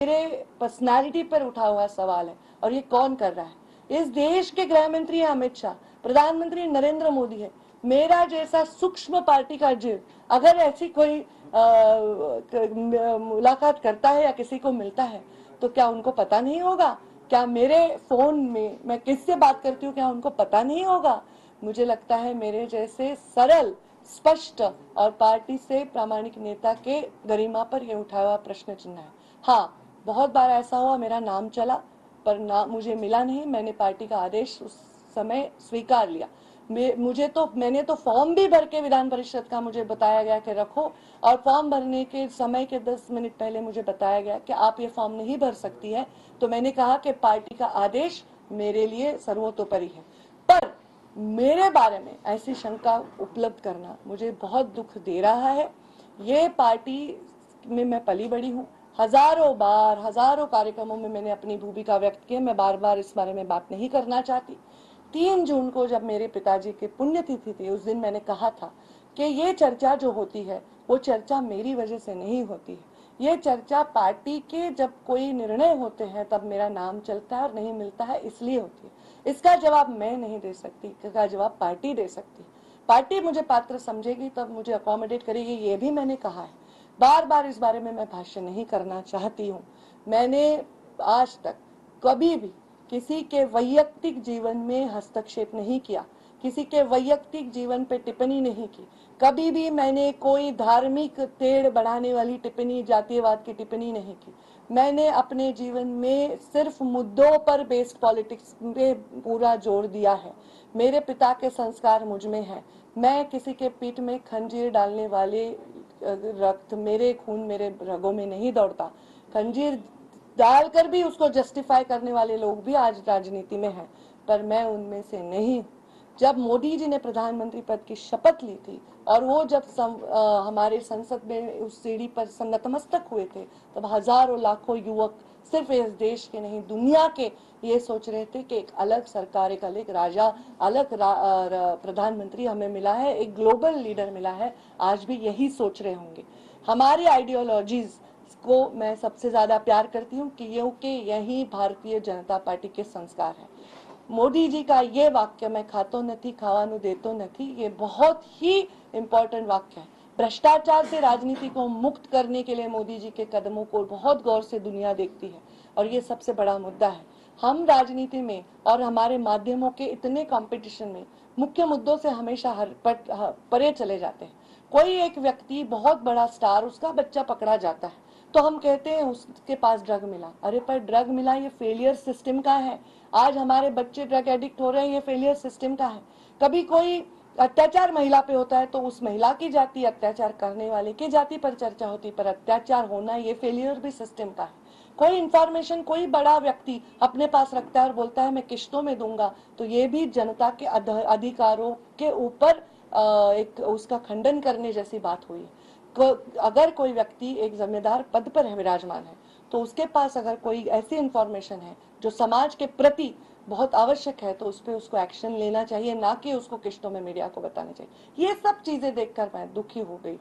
मेरे पर्सनालिटी पर उठा हुआ सवाल है और ये कौन कर रहा है। इस देश के गृह मंत्री है अमित शाह, प्रधानमंत्री नरेंद्र मोदी है। मेरा जैसा सूक्ष्म पार्टी का जीव अगर ऐसी कोई मुलाकात करता है या किसी को मिलता है तो क्या उनको पता नहीं होगा? क्या मेरे फोन में मैं किससे बात करती हूँ क्या उनको पता नहीं होगा? मुझे लगता है मेरे जैसे सरल, स्पष्ट और पार्टी से प्रामाणिक नेता के गरिमा पर यह उठाया हुआ प्रश्न चिन्ह है। हाँ, बहुत बार ऐसा हुआ मेरा नाम चला पर ना मुझे मिला नहीं। मैंने पार्टी का आदेश उस समय स्वीकार लिया। मैंने तो फॉर्म भी भर के विधान परिषद का मुझे बताया गया कि रखो, और फॉर्म भरने के समय के 10 मिनट पहले मुझे बताया गया कि आप ये फॉर्म नहीं भर सकती है। तो मैंने कहा कि पार्टी का आदेश मेरे लिए सर्वोतोपरि है। पर मेरे बारे में ऐसी शंका उपलब्ध करना मुझे बहुत दुख दे रहा है। ये पार्टी में मैं पली बड़ी हूँ, हजारों बार हजारों कार्यक्रमों में मैंने अपनी भूमिका व्यक्त की। मैं बार बार इस बारे में बात नहीं करना चाहती। 3 जून को जब मेरे पिताजी की पुण्यतिथि थी उस दिन मैंने कहा था कि ये चर्चा जो होती है वो चर्चा मेरी वजह से नहीं होती है। ये चर्चा पार्टी के जब कोई निर्णय होते हैं तब मेरा नाम चलता है और नहीं मिलता है इसलिए होती है। इसका जवाब मैं नहीं दे सकती, इसका जवाब पार्टी दे सकती है। पार्टी मुझे पात्र समझेगी तब मुझे अकोमोडेट करेगी, ये भी मैंने कहा है। बार बार इस बारे में मैं भाष्य नहीं करना चाहती हूँ। मैंने आज तक कभी भी किसी के वैयक्तिक जीवन में हस्तक्षेप नहीं किया, किसी के वैयक्तिक जीवन पे टिप्पणी नहीं की। कभी भी मैंने कोई धार्मिक तेड़ बढ़ाने वाली टिप्पणी, जातीयवाद की टिप्पणी नहीं की। मैंने अपने जीवन में सिर्फ मुद्दों पर बेस्ड पॉलिटिक्स पे पूरा जोर दिया है। मेरे पिता के संस्कार मुझ में है। मैं किसी के पीठ में खंजीर डालने वाले रक्त, मेरे खून मेरे रगों में नहीं दौड़ता। खंजीर डालकर भी उसको जस्टिफाई करने वाले लोग भी आज राजनीति में हैं, पर मैं उनमें से नहीं। जब मोदी जी ने प्रधानमंत्री पद की शपथ ली थी और वो जब हमारे संसद में उस सीढ़ी पर नतमस्तक हुए थे तब हजारों लाखों युवक सिर्फ इस देश के नहीं दुनिया के ये सोच रहे थे कि एक अलग सरकार, एक अलग राजा, अलग प्रधानमंत्री हमें मिला है, एक ग्लोबल लीडर मिला है। आज भी यही सोच रहे होंगे। हमारी आइडियोलॉजीज को मैं सबसे ज्यादा प्यार करती हूँ क्योंकि यही भारतीय जनता पार्टी के संस्कार है। मोदी जी का ये वाक्य, मैं खातो नहीं खावानु देतो नहीं, ये बहुत ही इंपॉर्टेंट वाक्य है। भ्रष्टाचार से राजनीति को मुक्त करने के लिए मोदी जी के कदमों को बहुत गौर से दुनिया देखती है और ये सबसे बड़ा मुद्दा है। हम राजनीति में और हमारे माध्यमों के इतने कंपटीशन में मुख्य मुद्दों से हमेशा परे चले जाते हैं। कोई एक व्यक्ति बहुत बड़ा स्टार, उसका बच्चा पकड़ा जाता है तो हम कहते हैं उसके पास ड्रग मिला। अरे पर ड्रग मिला ये फेलियर सिस्टम का है। आज हमारे बच्चे ड्रग एडिक्ट हो रहे हैं, ये फेलियर सिस्टम का है। कभी कोई अत्याचार महिला पे होता है तो उस महिला की जाति, अत्याचार करने वाले की जाति पर चर्चा होती, पर अत्याचार होना ये फेलियर भी सिस्टम का है। कोई इंफॉर्मेशन कोई बड़ा व्यक्ति अपने पास रखता है और बोलता है मैं किश्तों में दूंगा, तो ये भी जनता के अधिकारों के ऊपर एक उसका खंडन करने जैसी बात हुई है। अगर कोई व्यक्ति एक जिम्मेदार पद पर है, विराजमान है, तो उसके पास अगर कोई ऐसी इंफॉर्मेशन है जो समाज के प्रति बहुत आवश्यक है तो उस पर उसको एक्शन लेना चाहिए, ना कि उसको किश्तों में मीडिया को बताना चाहिए। ये सब चीजें देखकर मैं दुखी हो गई।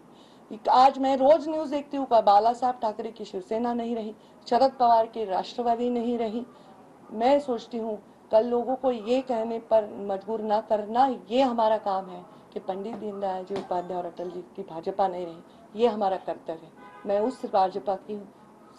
आज मैं रोज न्यूज देखती हूँ, बाला साहब ठाकरे की शिवसेना नहीं रही, शरद पवार की राष्ट्रवादी नहीं रही। मैं सोचती हूँ कल लोगों को ये कहने पर मजबूर ना करना, ये हमारा काम है कि पंडित दीनदयाल जी उपाध्याय और अटल जी की भाजपा नहीं रही, ये हमारा कर्तव्य है। मैं उस भाजपा की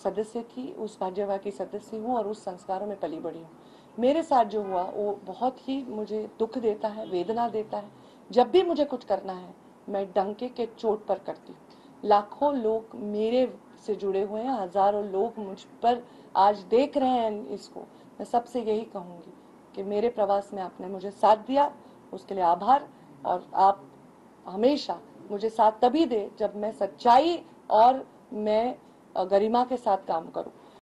सदस्य थी, उस भाजपा की सदस्य हूँ और उस संस्कारों में पली बड़ी हूँ। मेरे साथ जो हुआ वो बहुत ही मुझे दुख देता है, वेदना देता है। जब भी मुझे कुछ करना है मैं डंके के चोट पर करती हूँ। लाखों लोग मेरे से जुड़े हुए हैं, हजारों लोग मुझ पर आज देख रहे हैं इसको। मैं सबसे यही कहूँगी कि मेरे प्रवास में आपने मुझे साथ दिया, उसके लिए आभार। और आप हमेशा मुझे साथ तभी दे जब मैं सच्चाई और मैं गरिमा के साथ काम करूं।